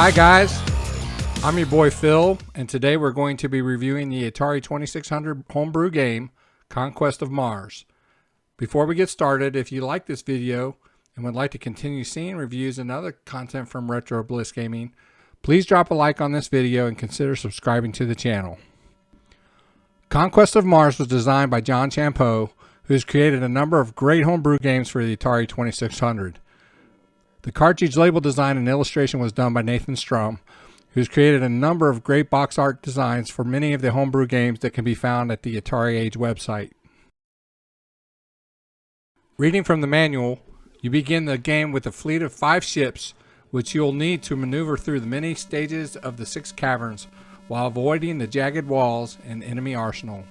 Hi guys, I'm your boy Phil, and today we're going to be reviewing the Atari 2600 homebrew game, Conquest of Mars. Before we get started, if you like this video and would like to continue seeing reviews and other content from Retro Bliss Gaming, please drop a like on this video and consider subscribing to the channel. Conquest of Mars was designed by John Champeau, who has created a number of great homebrew games for the Atari 2600. The cartridge label design and illustration was done by Nathan Strum, who's created a number of great box art designs for many of the homebrew games that can be found at the Atari Age website. Reading from the manual, you begin the game with a fleet of 5 ships, which you'll need to maneuver through the many stages of the 6 caverns while avoiding the jagged walls and enemy arsenal.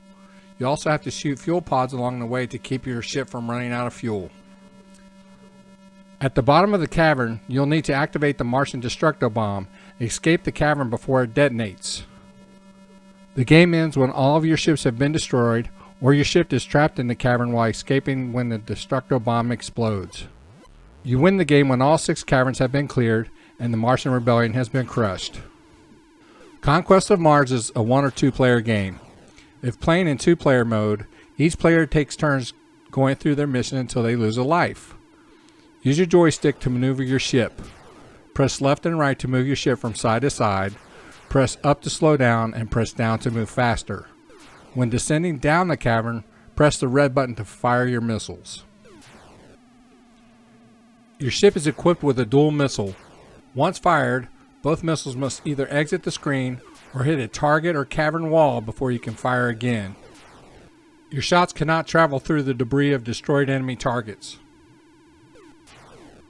You also have to shoot fuel pods along the way to keep your ship from running out of fuel. At the bottom of the cavern, you'll need to activate the Martian Destructo Bomb, escape the cavern before it detonates. The game ends when all of your ships have been destroyed, or your ship is trapped in the cavern while escaping when the Destructo Bomb explodes. You win the game when all 6 caverns have been cleared and the Martian Rebellion has been crushed. Conquest of Mars is a 1 or 2 player game. If playing in 2-player mode, each player takes turns going through their mission until they lose a life. Use your joystick to maneuver your ship. Press left and right to move your ship from side to side. Press up to slow down and press down to move faster. When descending down the cavern, press the red button to fire your missiles. Your ship is equipped with a dual missile. Once fired, both missiles must either exit the screen or hit a target or cavern wall before you can fire again. Your shots cannot travel through the debris of destroyed enemy targets.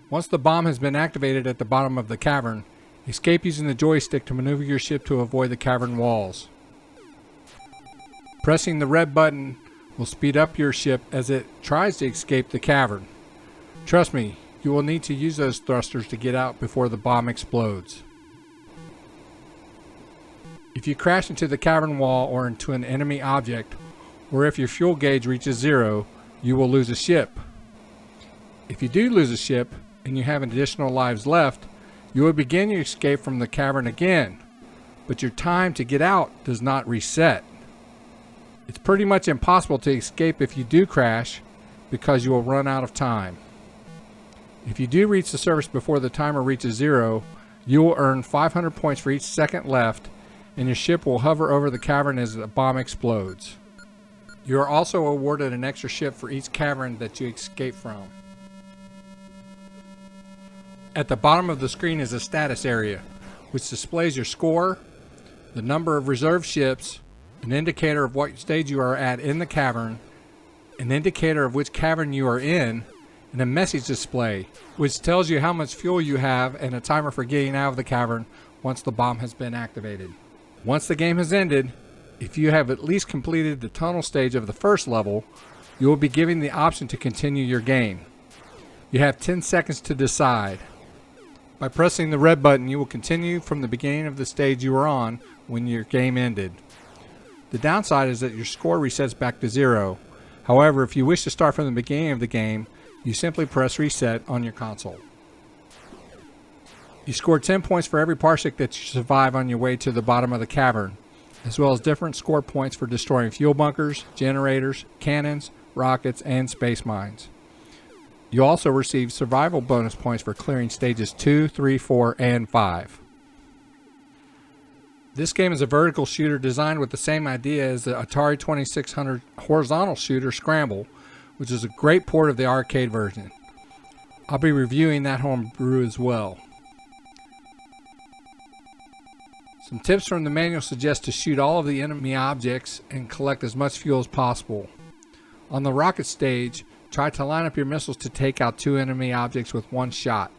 Once the bomb has been activated at the bottom of the cavern, escape using the joystick to maneuver your ship to avoid the cavern walls. Pressing the red button will speed up your ship as it tries to escape the cavern. Trust me, you will need to use those thrusters to get out before the bomb explodes. If you crash into the cavern wall or into an enemy object, or if your fuel gauge reaches 0, you will lose a ship. If you do lose a ship, and you have additional lives left, you will begin your escape from the cavern again, but your time to get out does not reset. It's pretty much impossible to escape if you do crash, because you will run out of time. If you do reach the surface before the timer reaches 0, you will earn 500 points for each second left, and your ship will hover over the cavern as the bomb explodes. You are also awarded an extra ship for each cavern that you escape from. At the bottom of the screen is a status area, which displays your score, the number of reserve ships, an indicator of what stage you are at in the cavern, an indicator of which cavern you are in, and a message display, which tells you how much fuel you have and a timer for getting out of the cavern once the bomb has been activated. Once the game has ended, if you have at least completed the tunnel stage of the first level, you will be given the option to continue your game. You have 10 seconds to decide. By pressing the red button, you will continue from the beginning of the stage you were on when your game ended. The downside is that your score resets back to 0. However, if you wish to start from the beginning of the game, you simply press reset on your console. You score 10 points for every parsec that you survive on your way to the bottom of the cavern, as well as different score points for destroying fuel bunkers, generators, cannons, rockets, and space mines. You also receive survival bonus points for clearing stages 2, 3, 4, and 5. This game is a vertical shooter designed with the same idea as the Atari 2600 horizontal shooter Scramble, which is a great port of the arcade version. I'll be reviewing that homebrew as well. Some tips from the manual suggest to shoot all of the enemy objects and collect as much fuel as possible. On the rocket stage, try to line up your missiles to take out 2 enemy objects with 1 shot.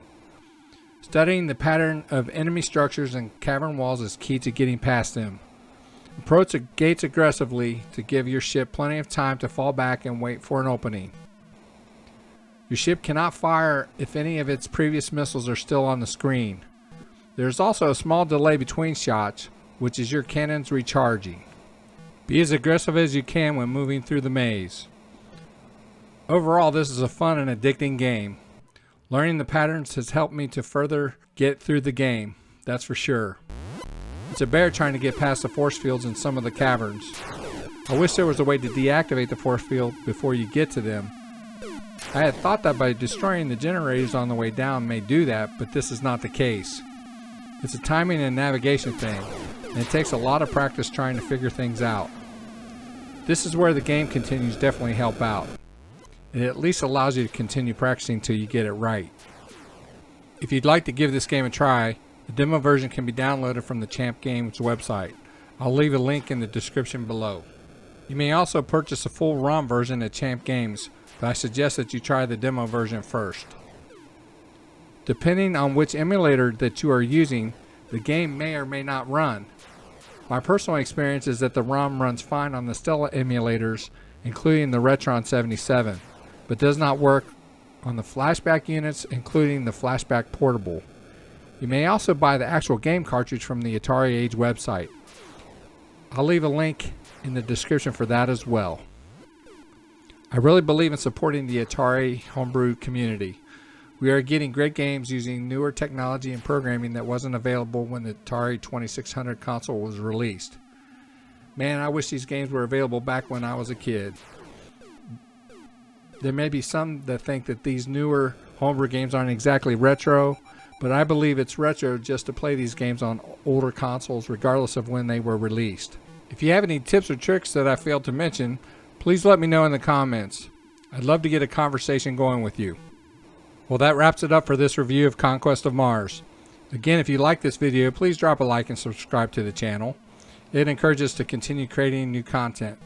Studying the pattern of enemy structures and cavern walls is key to getting past them. Approach the gates aggressively to give your ship plenty of time to fall back and wait for an opening. Your ship cannot fire if any of its previous missiles are still on the screen. There is also a small delay between shots, which is your cannons recharging. Be as aggressive as you can when moving through the maze. Overall, this is a fun and addicting game. Learning the patterns has helped me to further get through the game, that's for sure. It's a bear trying to get past the force fields in some of the caverns. I wish there was a way to deactivate the force field before you get to them. I had thought that by destroying the generators on the way down may do that, but this is not the case. It's a timing and navigation thing, and it takes a lot of practice trying to figure things out. This is where the game continues definitely help out. It at least allows you to continue practicing till you get it right. If you'd like to give this game a try, the demo version can be downloaded from the Champ Games website. I'll leave a link in the description below. You may also purchase a full ROM version at Champ Games, but I suggest that you try the demo version first. Depending on which emulator that you are using, the game may or may not run. My personal experience is that the ROM runs fine on the Stella emulators, including the Retron 77, but does not work on the flashback units, including the Flashback Portable. You may also buy the actual game cartridge from the Atari Age website. I'll leave a link in the description for that as well. I really believe in supporting the Atari Homebrew community. We are getting great games using newer technology and programming that wasn't available when the Atari 2600 console was released. Man, I wish these games were available back when I was a kid. There may be some that think that these newer homebrew games aren't exactly retro, but I believe it's retro just to play these games on older consoles regardless of when they were released. If you have any tips or tricks that I failed to mention, please let me know in the comments. I'd love to get a conversation going with you. Well, that wraps it up for this review of Conquest of Mars. Again, if you like this video, please drop a like and subscribe to the channel. It encourages us to continue creating new content.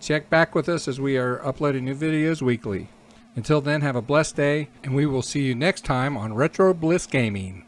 Check back with us as we are uploading new videos weekly. Until then, have a blessed day, and we will see you next time on Retro Bliss Gaming.